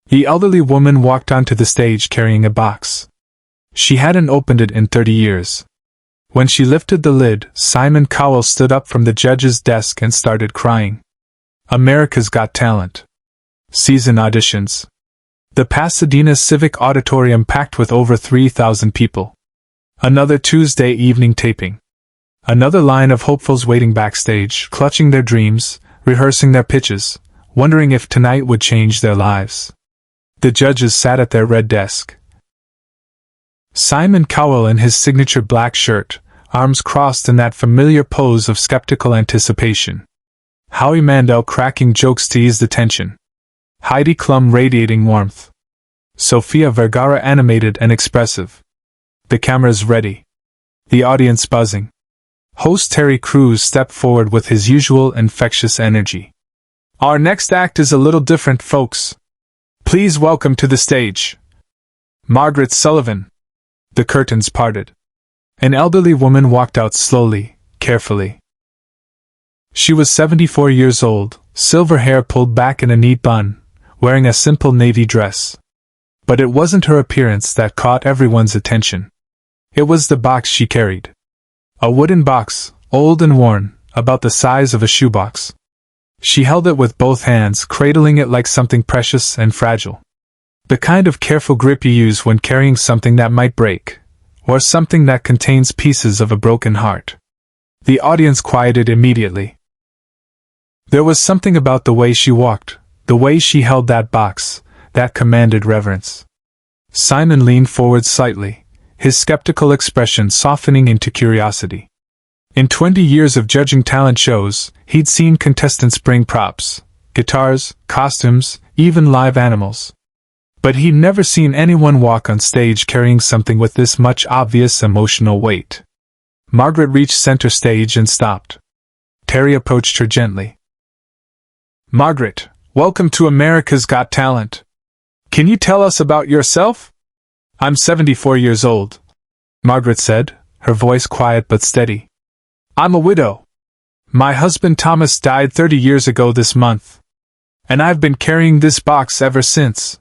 The elderly woman walked onto the stage carrying a box. She hadn't opened it in 30 years. When she lifted the lid, Simon Cowell stood up from the judge's desk and started crying. America's Got Talent. Season auditions. The Pasadena Civic Auditorium packed with over 3,000 people. Another Tuesday evening taping. Another line of hopefuls waiting backstage, clutching their dreams, rehearsing their pitches, wondering if tonight would change their lives. The judges sat at their red desk. Simon Cowell in his signature black shirt, arms crossed in that familiar pose of skeptical anticipation. Howie Mandel cracking jokes to ease the tension. Heidi Klum radiating warmth. Sofia Vergara animated and expressive. The cameras ready. The audience buzzing. Host Terry Crews stepped forward with his usual infectious energy. Our next act is a little different, folks. Please welcome to the stage Margaret Sullivan. The curtains parted. An elderly woman walked out slowly, carefully. She was 74 years old, silver hair pulled back in a neat bun, wearing a simple navy dress. But it wasn't her appearance that caught everyone's attention. It was the box she carried. A wooden box, old and worn, about the size of a shoebox. She held it with both hands, cradling it like something precious and fragile. The kind of careful grip you use when carrying something that might break, or something that contains pieces of a broken heart. The audience quieted immediately. There was something about the way she walked, the way she held that box, that commanded reverence. Simon leaned forward slightly, his skeptical expression softening into curiosity. In 20 years of judging talent shows, he'd seen contestants bring props, guitars, costumes, even live animals. But he'd never seen anyone walk on stage carrying something with this much obvious emotional weight. Margaret reached center stage and stopped. Terry approached her gently. Margaret, welcome to America's Got Talent. Can you tell us about yourself? I'm 74 years old, Margaret said, her voice quiet but steady. I'm a widow. My husband Thomas died 30 years ago this month. And I've been carrying this box ever since.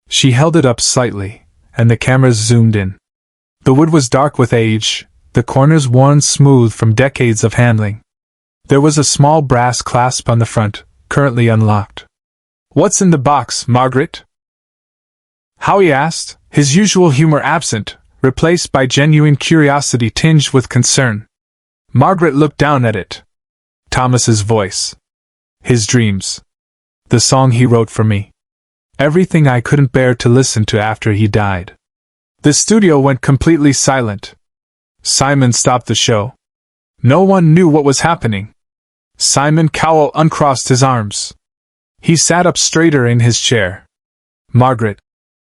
She held it up slightly, and the cameras zoomed in. The wood was dark with age, the corners worn smooth from decades of handling. There was a small brass clasp on the front, currently unlocked. What's in the box, Margaret? Howie asked, his usual humor absent, replaced by genuine curiosity tinged with concern. Margaret looked down at it. Thomas's voice. His dreams. The song he wrote for me. Everything I couldn't bear to listen to after he died. The studio went completely silent. Simon stopped the show. No one knew what was happening. Simon Cowell uncrossed his arms. He sat up straighter in his chair. Margaret,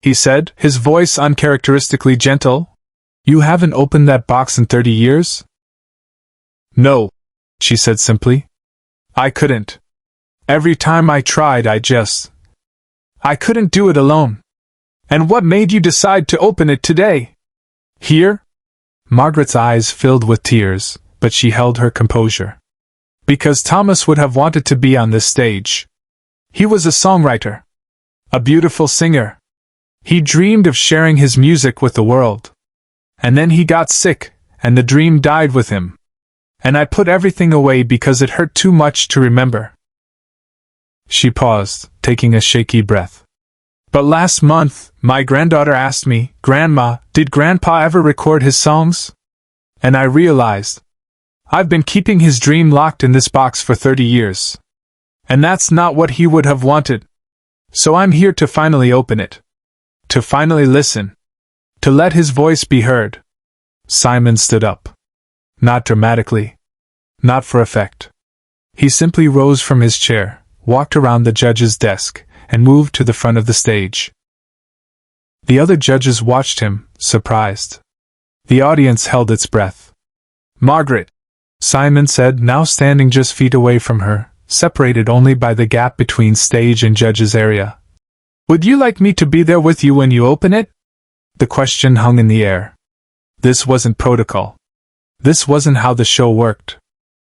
he said, his voice uncharacteristically gentle, you haven't opened that box in 30 years? No, she said simply. I couldn't. Every time I tried I couldn't do it alone. And what made you decide to open it today? Here? Margaret's eyes filled with tears, but she held her composure. Because Thomas would have wanted to be on this stage. He was a songwriter. A beautiful singer. He dreamed of sharing his music with the world. And then he got sick, and the dream died with him. And I put everything away because it hurt too much to remember. She paused, taking a shaky breath. But last month, my granddaughter asked me, Grandma, did Grandpa ever record his songs? And I realized, I've been keeping his dream locked in this box for 30 years. And that's not what he would have wanted. So I'm here to finally open it. To finally listen. To let his voice be heard. Simon stood up. Not dramatically. Not for effect. He simply rose from his chair, walked around the judge's desk, and moved to the front of the stage. The other judges watched him, surprised. The audience held its breath. Margaret, Simon said, now standing just feet away from her, separated only by the gap between stage and judge's area. Would you like me to be there with you when you open it? The question hung in the air. This wasn't protocol. This wasn't how the show worked.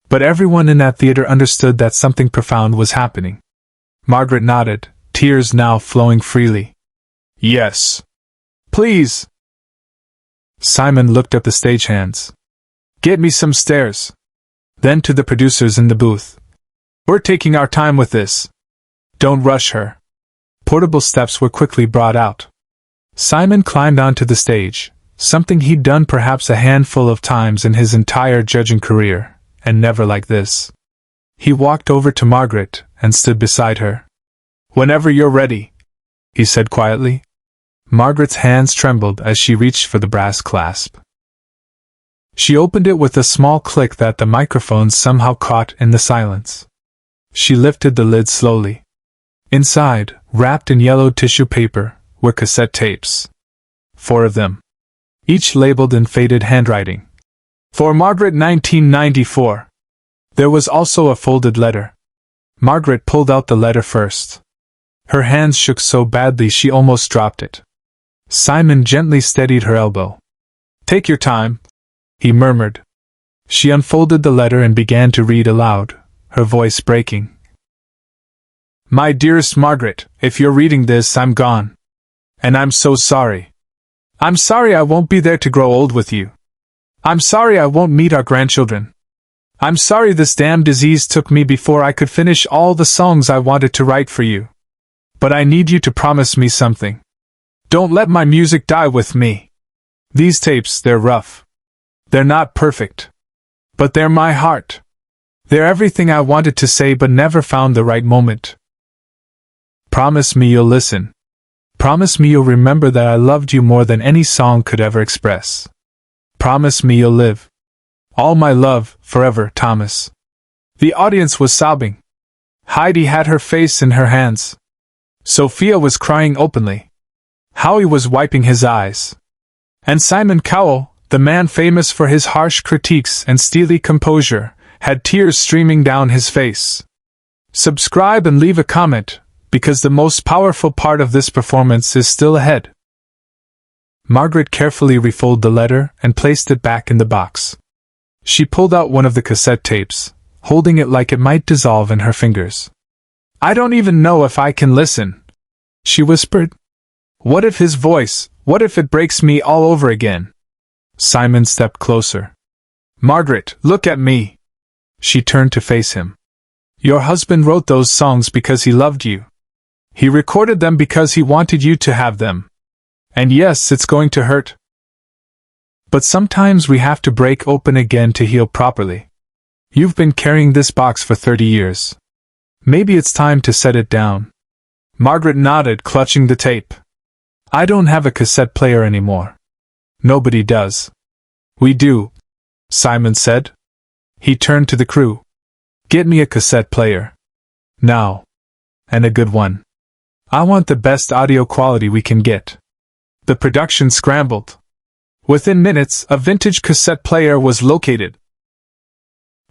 But everyone in that theater understood that something profound was happening. Margaret nodded, tears now flowing freely. Yes. Please. Simon looked at the stagehands. Get me some stairs. Then to the producers in the booth. We're taking our time with this. Don't rush her. Portable steps were quickly brought out. Simon climbed onto the stage, something he'd done perhaps a handful of times in his entire judging career, and never like this. He walked over to Margaret and stood beside her. Whenever you're ready, he said quietly. Margaret's hands trembled as she reached for the brass clasp. She opened it with a small click that the microphone somehow caught in the silence. She lifted the lid slowly. Inside, wrapped in yellow tissue paper, were cassette tapes. 4 of them. Each labeled in faded handwriting. For Margaret 1994. There was also a folded letter. Margaret pulled out the letter first. Her hands shook so badly she almost dropped it. Simon gently steadied her elbow. Take your time, he murmured. She unfolded the letter and began to read aloud, her voice breaking. My dearest Margaret, if you're reading this, I'm gone. And I'm so sorry. I'm sorry I won't be there to grow old with you. I'm sorry I won't meet our grandchildren. I'm sorry this damn disease took me before I could finish all the songs I wanted to write for you. But I need you to promise me something. Don't let my music die with me. These tapes, they're rough. They're not perfect. But they're my heart. They're everything I wanted to say but never found the right moment. Promise me you'll listen. Promise me you'll remember that I loved you more than any song could ever express. Promise me you'll live. All my love, forever, Thomas. The audience was sobbing. Heidi had her face in her hands. Sophia was crying openly. Howie was wiping his eyes. And Simon Cowell, the man famous for his harsh critiques and steely composure, had tears streaming down his face. Subscribe and leave a comment, because the most powerful part of this performance is still ahead. Margaret carefully refolded the letter and placed it back in the box. She pulled out one of the cassette tapes, holding it like it might dissolve in her fingers. I don't even know if I can listen, she whispered. What if his voice, what if it breaks me all over again? Simon stepped closer. Margaret, look at me. She turned to face him. Your husband wrote those songs because he loved you. He recorded them because he wanted you to have them. And yes, it's going to hurt. But sometimes we have to break open again to heal properly. You've been carrying this box for 30 years. Maybe it's time to set it down. Margaret nodded, clutching the tape. I don't have a cassette player anymore. Nobody does. We do, Simon said. He turned to the crew. Get me a cassette player. Now. And a good one. I want the best audio quality we can get. The production scrambled. Within minutes, a vintage cassette player was located.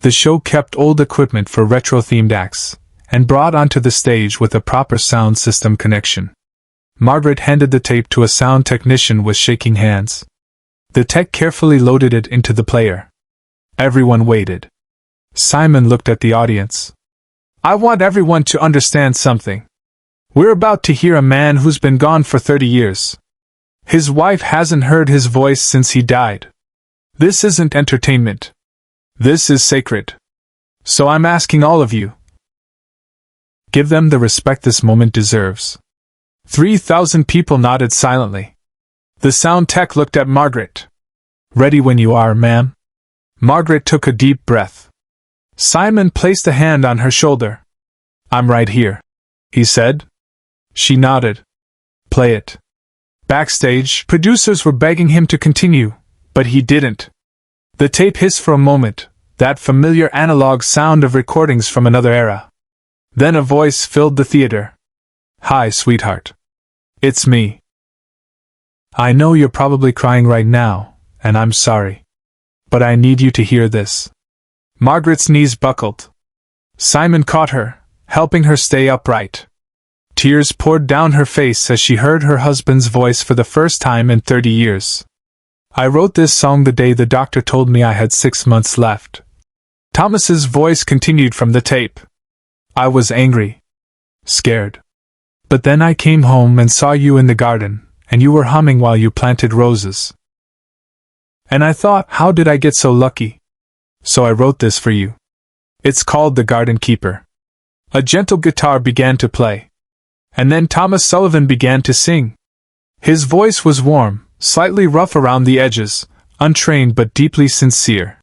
The show kept old equipment for retro-themed acts, and brought onto the stage with a proper sound system connection. Margaret handed the tape to a sound technician with shaking hands. The tech carefully loaded it into the player. Everyone waited. Simon looked at the audience. I want everyone to understand something. We're about to hear a man who's been gone for 30 years. His wife hasn't heard his voice since he died. This isn't entertainment. This is sacred. So I'm asking all of you. Give them the respect this moment deserves. 3,000 people nodded silently. The sound tech looked at Margaret. Ready when you are, ma'am. Margaret took a deep breath. Simon placed a hand on her shoulder. I'm right here, he said. She nodded. Play it. Backstage, producers were begging him to continue, but he didn't. The tape hissed for a moment, that familiar analog sound of recordings from another era. Then a voice filled the theater. Hi, sweetheart. It's me. I know you're probably crying right now, and I'm sorry. But I need you to hear this. Margaret's knees buckled. Simon caught her, helping her stay upright. Tears poured down her face as she heard her husband's voice for the first time in 30 years. I wrote this song the day the doctor told me I had 6 months left. Thomas's voice continued from the tape. I was angry. Scared. But then I came home and saw you in the garden, and you were humming while you planted roses. And I thought, how did I get so lucky? So I wrote this for you. It's called The Garden Keeper. A gentle guitar began to play. And then Thomas Sullivan began to sing. His voice was warm, slightly rough around the edges, untrained but deeply sincere.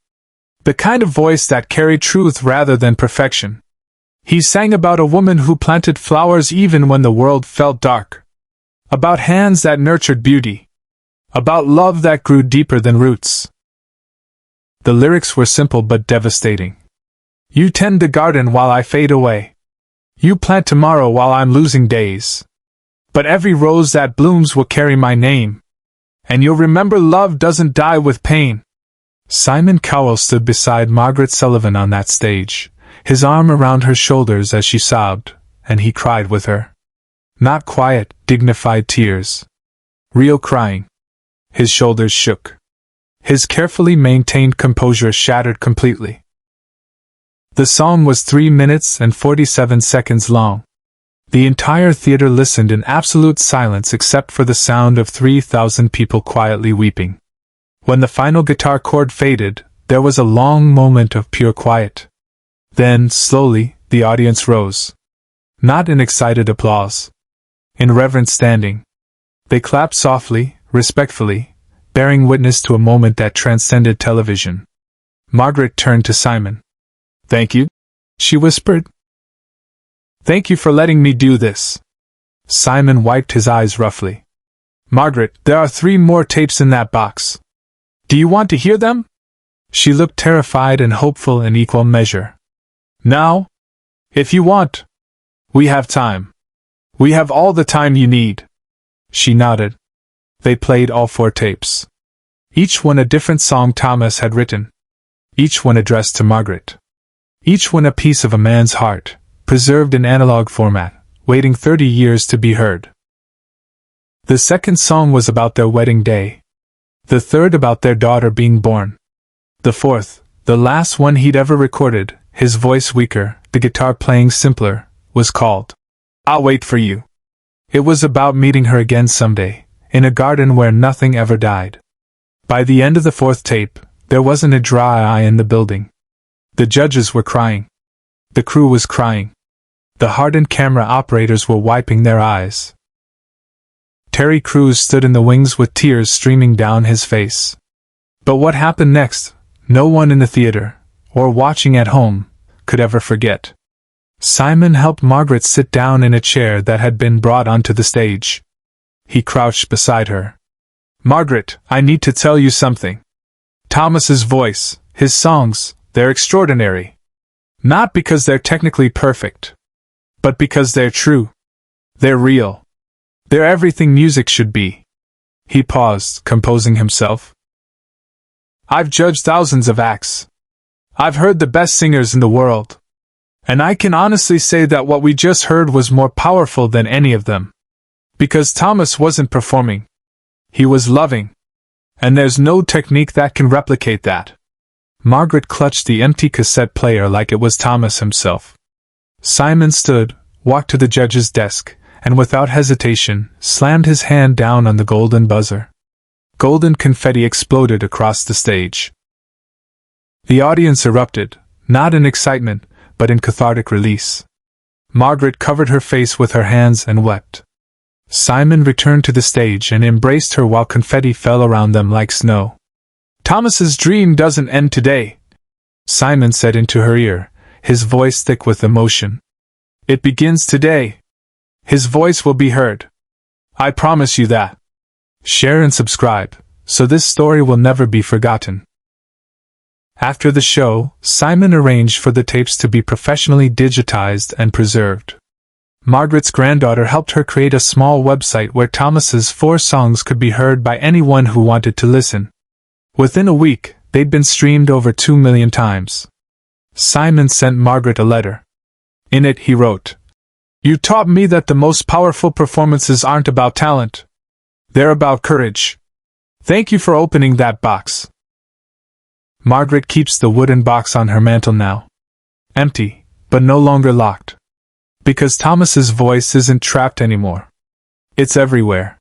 The kind of voice that carried truth rather than perfection. He sang about a woman who planted flowers even when the world felt dark. About hands that nurtured beauty. About love that grew deeper than roots. The lyrics were simple but devastating. You tend the garden while I fade away. You plant tomorrow while I'm losing days. But every rose that blooms will carry my name. And you'll remember love doesn't die with pain. Simon Cowell stood beside Margaret Sullivan on that stage, his arm around her shoulders as she sobbed, and he cried with her. Not quiet, dignified tears. Real crying. His shoulders shook. His carefully maintained composure shattered completely. The song was 3 minutes and 47 seconds long. The entire theater listened in absolute silence except for the sound of 3,000 people quietly weeping. When the final guitar chord faded, there was a long moment of pure quiet. Then, slowly, the audience rose. Not in excited applause. In reverent standing. They clapped softly, respectfully, bearing witness to a moment that transcended television. Margaret turned to Simon. Thank you, she whispered. Thank you for letting me do this. Simon wiped his eyes roughly. Margaret, there are 3 more tapes in that box. Do you want to hear them? She looked terrified and hopeful in equal measure. Now? If you want. We have time. We have all the time you need. She nodded. They played all 4 tapes. Each one a different song Thomas had written. Each one addressed to Margaret. Each one a piece of a man's heart, preserved in analog format, waiting 30 years to be heard. The second song was about their wedding day. The third about their daughter being born. The fourth, the last one he'd ever recorded, his voice weaker, the guitar playing simpler, was called I'll Wait for You. It was about meeting her again someday, in a garden where nothing ever died. By the end of the 4th tape, there wasn't a dry eye in the building. The judges were crying. The crew was crying. The hardened camera operators were wiping their eyes. Terry Crews stood in the wings with tears streaming down his face. But what happened next, no one in the theater, or watching at home, could ever forget. Simon helped Margaret sit down in a chair that had been brought onto the stage. He crouched beside her. Margaret, I need to tell you something. Thomas's voice, his songs, they're extraordinary. Not because they're technically perfect, but because they're true. They're real. They're everything music should be. He paused, composing himself. I've judged thousands of acts. I've heard the best singers in the world. And I can honestly say that what we just heard was more powerful than any of them. Because Thomas wasn't performing. He was loving. And there's no technique that can replicate that. Margaret clutched the empty cassette player like it was Thomas himself. Simon stood, walked to the judge's desk, and without hesitation, slammed his hand down on the golden buzzer. Golden confetti exploded across the stage. The audience erupted, not in excitement, but in cathartic release. Margaret covered her face with her hands and wept. Simon returned to the stage and embraced her while confetti fell around them like snow. Thomas's dream doesn't end today, Simon said into her ear, his voice thick with emotion. It begins today. His voice will be heard. I promise you that. Share and subscribe, so this story will never be forgotten. After the show, Simon arranged for the tapes to be professionally digitized and preserved. Margaret's granddaughter helped her create a small website where Thomas's 4 songs could be heard by anyone who wanted to listen. Within a week, they'd been streamed over 2 million times. Simon sent Margaret a letter. In it he wrote, You taught me that the most powerful performances aren't about talent. They're about courage. Thank you for opening that box. Margaret keeps the wooden box on her mantel now. Empty, but no longer locked. Because Thomas's voice isn't trapped anymore. It's everywhere.